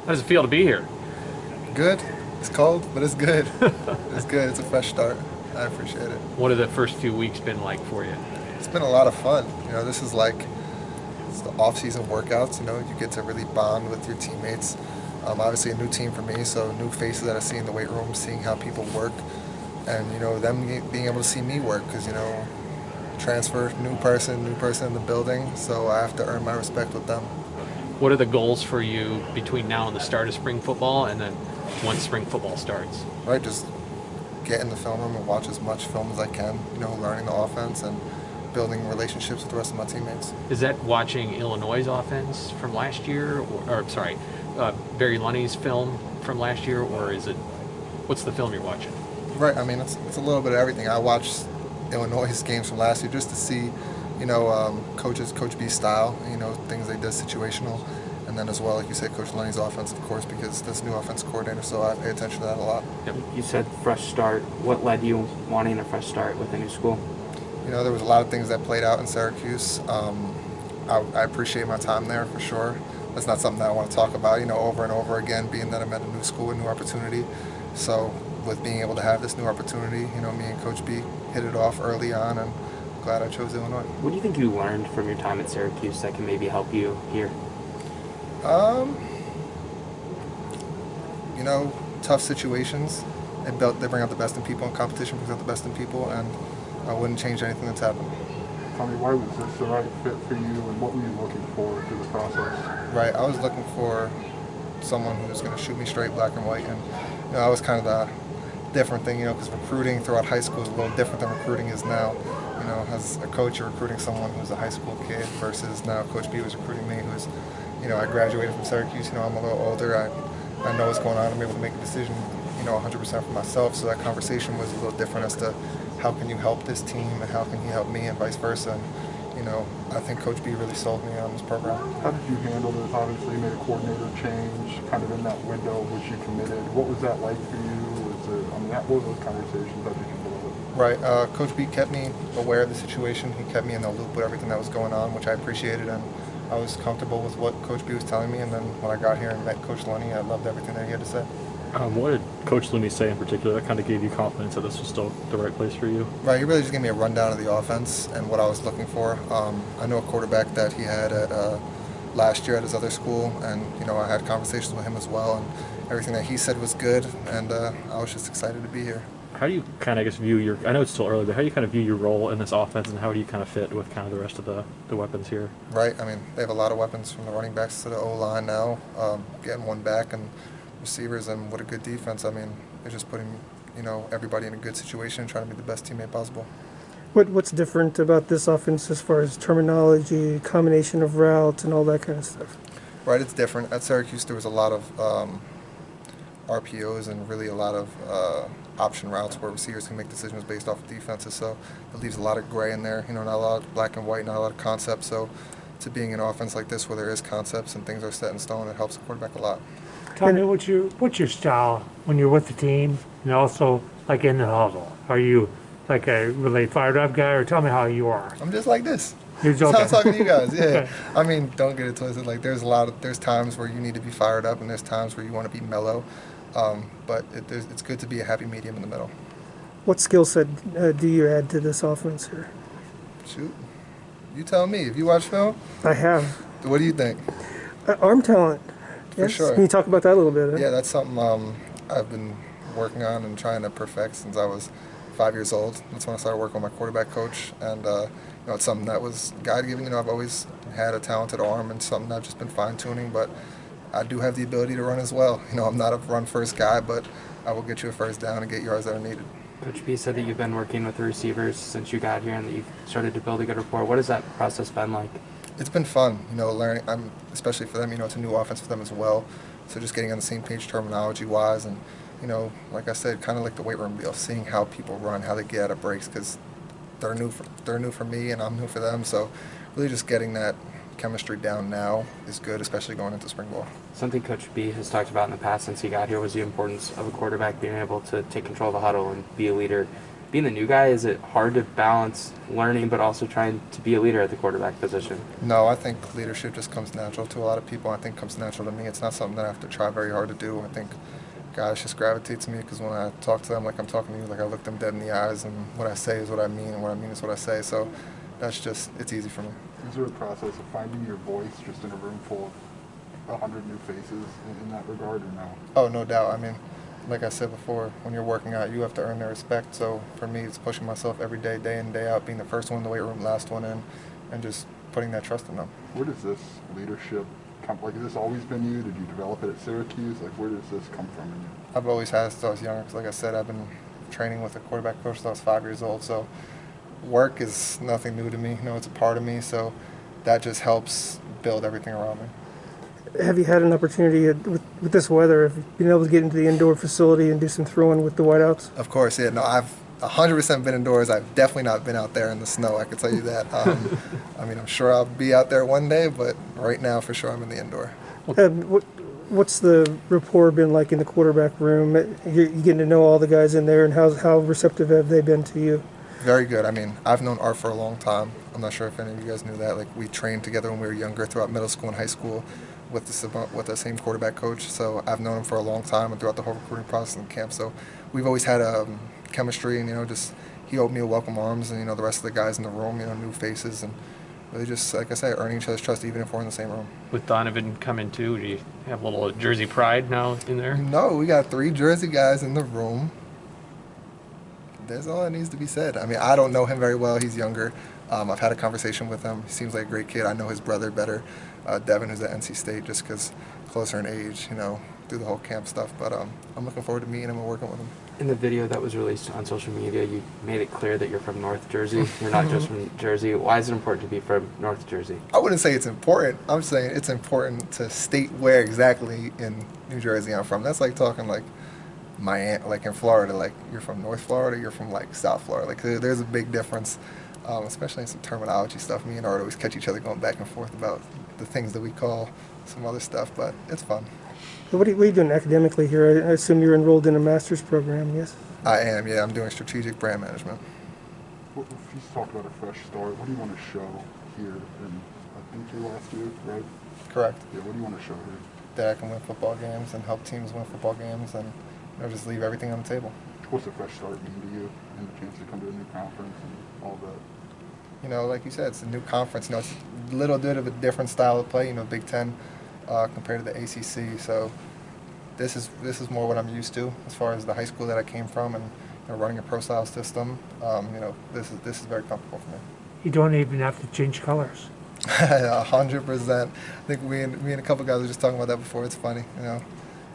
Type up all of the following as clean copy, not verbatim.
How does it feel to be here? Good. It's cold, but it's good. It's good. It's a fresh start. I appreciate it. What have the first few weeks been like for you? It's been a lot of fun. This is like it's the off-season workouts. You get to really bond with your teammates. Obviously, a new team for me, so new faces that I see in the weight room, seeing how people work, and them being able to see me work because transfer, new person in the building, so I have to earn my respect with them. What are the goals for you between now and the start of spring football, and then once spring football starts? Right, just get in the film room and watch as much film as I can. Learning the offense and building relationships with the rest of my teammates. Is that watching Illinois' offense from last year, or sorry, Barry Lunny's film from last year, or is it? What's the film you're watching? Right. I mean, it's a little bit of everything. I watched Illinois' games from last year just to see, Coach B's style, things they did situational, and then as well, like you said, Coach Lunny's offense, of course, because this new offense coordinator, so I pay attention to that a lot. Yep. You said fresh start. What led you wanting a fresh start with a new school? There was a lot of things that played out in Syracuse. I appreciate my time there for sure. That's not something that I want to talk about, over and over again, being that I'm at a new school, a new opportunity. So with being able to have this new opportunity, me and Coach B hit it off early on, and I'm glad I chose Illinois. What do you think you learned from your time at Syracuse that can maybe help you here? Tough situations. They bring out the best in people, and competition brings out the best in people, and I wouldn't change anything that's happened. Tommy, why was this the right fit for you, and what were you looking for through the process? Right, I was looking for someone who was going to shoot me straight, black and white, and I was kind of the different thing, because recruiting throughout high school is a little different than recruiting is now. As a coach, you're recruiting someone who's a high school kid versus now Coach B was recruiting me, who's, I graduated from Syracuse. I'm a little older. I know what's going on. I'm able to make a decision, 100% for myself. So that conversation was a little different as to how can you help this team and how can he help me and vice versa. And, I think Coach B really sold me on this program. How did you handle this? Obviously, you made a coordinator change kind of in that window which you committed. What was that like for you? What were those conversations? How did you feel about it? Right. Coach B kept me aware of the situation. He kept me in the loop with everything that was going on, which I appreciated, and I was comfortable with what Coach B was telling me. And then when I got here and met Coach Lunny, I loved everything that he had to say. What did Coach Looney say in particular that kind of gave you confidence that this was still the right place for you? Right, he really just gave me a rundown of the offense and what I was looking for. I know a quarterback that he had at last year at his other school, and I had conversations with him as well, and everything that he said was good, and I was just excited to be here. How do you kind of, view your, I know it's still early, but how do you kind of view your role in this offense, and how do you kind of fit with kind of the rest of the weapons here? Right, I mean, they have a lot of weapons from the running backs to the O-line now, getting one back, and receivers, and what a good defense. I mean, they're just putting, everybody in a good situation, trying to be the best teammate possible. What's different about this offense as far as terminology, combination of routes, and all that kind of stuff? Right, it's different. At Syracuse, there was a lot of RPOs and really a lot of option routes where receivers can make decisions based off of defenses. So it leaves a lot of gray in there. Not a lot of black and white, not a lot of concepts. So to being an offense like this where there is concepts and things are set in stone, it helps the quarterback a lot. Tommy, what's your style when you're with the team, and also like in the huddle? Are you like a really fired up guy, or tell me how you are? I'm just like this. You're joking. That's how I'm talking to you guys. Yeah. I mean, don't get it twisted. Like there's times where you need to be fired up, and there's times where you want to be mellow. But it's good to be a happy medium in the middle. What skill set do you add to this offense here? Shoot, you tell me. If you watch film, I have. What do you think? Arm talent. For yes. sure. Can you talk about that a little bit? Yeah, that's something I've been working on and trying to perfect since I was 5 years old. That's when I started working with my quarterback coach, and it's something that was God-given. I've always had a talented arm and something I've just been fine-tuning, but I do have the ability to run as well. I'm not a run-first guy, but I will get you a first down and get yards that are needed. Coach B said that you've been working with the receivers since you got here and that you've started to build a good rapport. What has that process been like? It's been fun, learning. Especially for them, it's a new offense for them as well. So just getting on the same page terminology-wise, and like I said, kind of like the weight room deal, seeing how people run, how they get out of breaks, because they're new for me and I'm new for them. So really just getting that chemistry down now is good, especially going into spring ball. Something Coach B has talked about in the past since he got here was the importance of a quarterback being able to take control of the huddle and be a leader. being the new guy, is it hard to balance learning but also trying to be a leader at the quarterback position? No, I think leadership just comes natural to a lot of people. I think it comes natural to me. It's not something that I have to try very hard to do. I think guys just gravitate to me because when I talk to them like I'm talking to you, like I look them dead in the eyes, and what I say is what I mean, and what I mean is what I say. So that's just, it's easy for me. Is there a process of finding your voice just in a room full of 100 new faces in that regard, or no? Oh, no doubt. I mean, like I said before, when you're working out, you have to earn their respect. So for me, it's pushing myself every day, day in, day out, being the first one in the weight room, last one in, and just putting that trust in them. Where does this leadership come? Like, has this always been you? Did you develop it at Syracuse? Like, where does this come from in you? I've always had it since I was younger. 'Cause like I said, I've been training with a quarterback coach since I was 5 years old. So work is nothing new to me. You know, it's a part of me. So that just helps build everything around me. Have you had an opportunity with this weather, have you been able to get into the indoor facility and do some throwing with the whiteouts? Of course, yeah. No, I've 100% been indoors. I've definitely not been out there in the snow. I can tell you that. I mean, I'm sure I'll be out there one day, but right now, for sure, I'm in the indoor. What's the rapport been like in the quarterback room? You getting to know all the guys in there, and how receptive have they been to you? Very good. I mean, I've known Art for a long time. I'm not sure if any of you guys knew that. Like, we trained together when we were younger throughout middle school and high school with the same quarterback coach. So I've known him for a long time and throughout the whole recruiting process and camp. So we've always had chemistry, and, you know, just he opened me with welcome arms, and, you know, the rest of the guys in the room, you know, new faces, and really just, like I said, earning each other's trust even if we're in the same room. With Donovan coming too, do you have a little Jersey pride now in there? No, we got 3 Jersey guys in the room. That's all that needs to be said. I mean, I don't know him very well. He's younger. I've had a conversation with him. He seems like a great kid. I know his brother better, Devin, who's at NC State, just because closer in age, you know, through the whole camp stuff. But I'm looking forward to meeting him and working with him. In the video that was released on social media, you made it clear that you're from North Jersey. You're not just from Jersey. Why is it important to be from North Jersey? I wouldn't say it's important. I'm saying it's important to state where exactly in New Jersey I'm from. That's like talking like like in Florida, like you're from North Florida, you're from like South Florida. Like there's a big difference, especially in some terminology stuff. Me and Art always catch each other going back and forth about the things that we call some other stuff, but it's fun. So what are you doing academically here? I assume you're enrolled in a master's program, yes? I am, yeah. I'm doing strategic brand management. If you talk about a fresh start, what do you want to show here in, I think, your last year, right? Correct. Yeah, what do you want to show here? That I can win football games and help teams win football games, and, you know, just leave everything on the table. What's a fresh start mean to you, and the chance to come to a new conference and all that? You know, like you said, it's a new conference. You know, it's a little bit of a different style of play, you know, Big Ten compared to the ACC. So this is more what I'm used to as far as the high school that I came from, and, you know, running a pro-style system. You know, this is very comfortable for me. You don't even have to change colors. 100%. I think me and a couple guys were just talking about that before. It's funny, you know,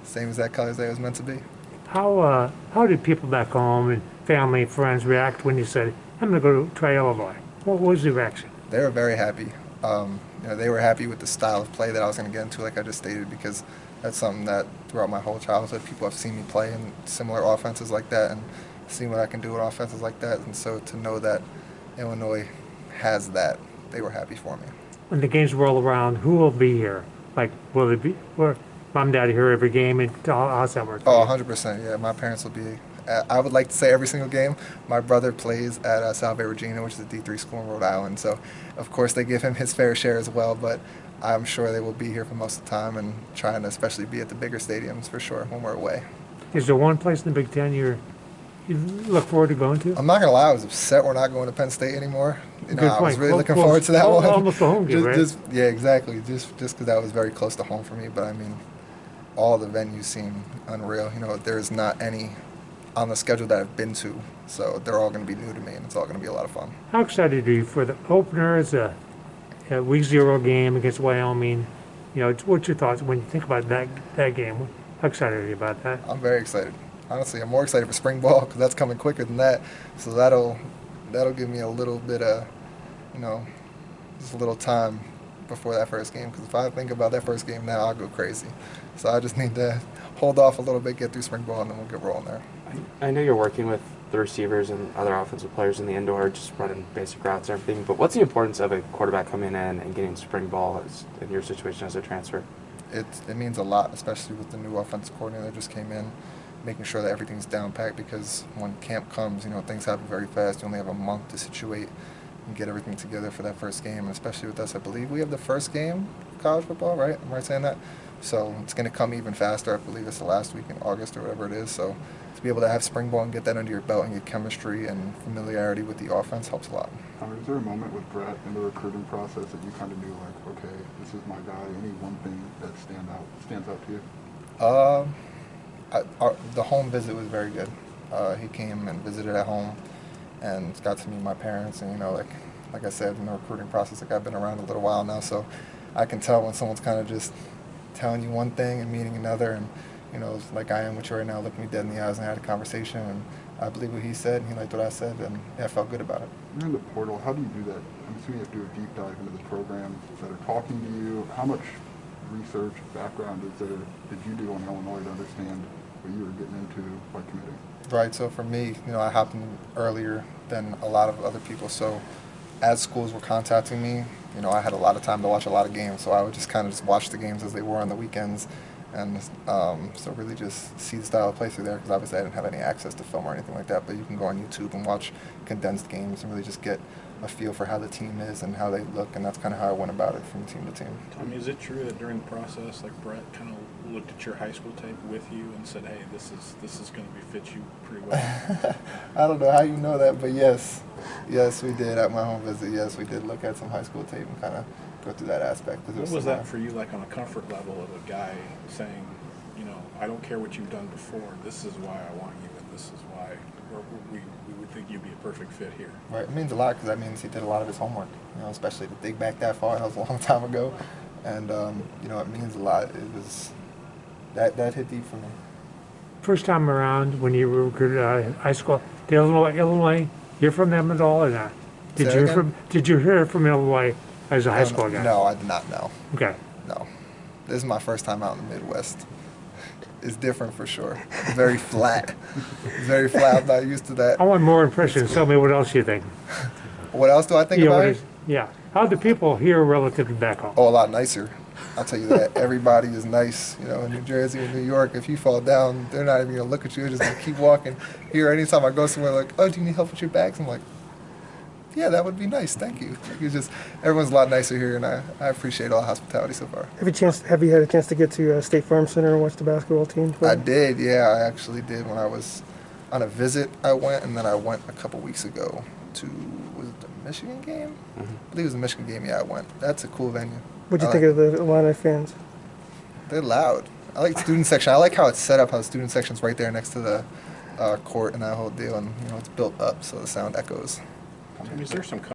same exact colors that it was meant to be. How did people back home and family, friends react when you said, I'm going to go try Illinois? What was the reaction? They were very happy. You know, they were happy with the style of play that I was going to get into, like I just stated, because that's something that throughout my whole childhood, people have seen me play in similar offenses like that and seen what I can do with offenses like that. And so to know that Illinois has that, they were happy for me. When the games roll around, who will be here? Like, will it be, or mom, dad here every game, and how's that work? Oh, 100%. Yeah, my parents will be. I would like to say every single game. My brother plays at Salve Regina, which is a D3 school in Rhode Island. So, of course, they give him his fair share as well. But I'm sure they will be here for most of the time and trying to especially be at the bigger stadiums for sure when we're away. Is there one place in the Big Ten you look forward to going to? I'm not going to lie. I was upset we're not going to Penn State anymore. You know, Good I was point. really looking forward to that one. Almost a home game, right? Yeah, exactly. Just because that was very close to home for me. But, I mean, all the venues seem unreal. You know, there's not any on the schedule that I've been to, so they're all going to be new to me, and it's all going to be a lot of fun. How excited are you for the opener? It's a week 0 game against Wyoming. You know, what's your thoughts when you think about that game? How excited are you about that? I'm very excited. Honestly, I'm more excited for spring ball because that's coming quicker than that. So that'll give me a little bit of, you know, just a little time before that first game. Because if I think about that first game now, I'll go crazy. So I just need to hold off a little bit, get through spring ball, and then we'll get rolling there. I know you're working with the receivers and other offensive players in the indoor, just running basic routes and everything, but what's the importance of a quarterback coming in and getting spring ball in your situation as a transfer? It means a lot, especially with the new offensive coordinator that just came in. making sure that everything's down packed, because when camp comes, things happen very fast. You only have a month to situate and get everything together for that first game, and especially with us, I believe we have the first game of college football, right? Am I right saying that? So it's going to come even faster. I believe it's the last week in August or whatever it is. So to be able to have spring ball and get that under your belt and get chemistry and familiarity with the offense helps a lot. Is there a moment with Brett in the recruiting process that you kind of knew, like, okay, this is my guy? Any one thing that stands out to you? The home visit was very good. He came and visited at home and got to meet my parents. And, like I said, in the recruiting process, I've been around a little while now, so I can tell when someone's kind of just telling you one thing and meaning another. And, like I am with you right now, looking me dead in the eyes and had a conversation. And I believe what he said, and he liked what I said, and I felt good about it. You're in the portal. How do you do that? I'm assuming you have to do a deep dive into the programs that are talking to you. How much research background did you do on Illinois to understand what you were getting into by committing? Right. So for me, I hopped in earlier than a lot of other people. So as schools were contacting me, I had a lot of time to watch a lot of games. So I would just kind of watch the games as they were on the weekends. And so really just see the style of play through there, because obviously I didn't have any access to film or anything like that. But you can go on YouTube and watch condensed games and really just get a feel for how the team is and how they look. And that's kind of how I went about it from team to team. Tommy, is it true that during the process, like Brett kind of looked at your high school tape with you and said, hey, this is going to fit you pretty well? I don't know how you know that, but yes, we did at my home visit. Yes, we did look at some high school tape and kind of go through that aspect. What was that for you, like on a comfort level of a guy saying, I don't care what you've done before, this is why I want you, and this is why we would think you'd be a perfect fit here? Right, it means a lot, because that means he did a lot of his homework, especially to dig back that far. That was a long time ago, and it means a lot. It was that hit deep for me. First time around when you were recruited out of high school, did Illinois, you're from them at all or not? Did you hear from Illinois as a high school guy? No, I did not know. Okay. No. This is my first time out in the Midwest. It's different for sure. It's very flat. It's very flat. I'm not used to that. I want more impressions. Tell me what else you think. What else do I think about it? Yeah. How do people here relative to back home? Oh, a lot nicer. I'll tell you that. Everybody is nice. In New Jersey and New York, if you fall down, they're not even going to look at you. They're just going to keep walking. Here, anytime I go somewhere, like, oh, do you need help with your bags? I'm like, yeah, that would be nice. Thank you. Everyone's a lot nicer here, and I appreciate all the hospitality so far. Have you had a chance to get to State Farm Center and watch the basketball team play? I did, yeah. I actually did. When I was on a visit, I went, and then I went a couple weeks ago to, was it the Michigan game? Mm-hmm. I believe it was the Michigan game, yeah, I went. That's a cool venue. What'd you think of the Illini fans? They're loud. I like the student section. I like how it's set up, how the student section's right there next to the court and that whole deal, and it's built up so the sound echoes. Is there some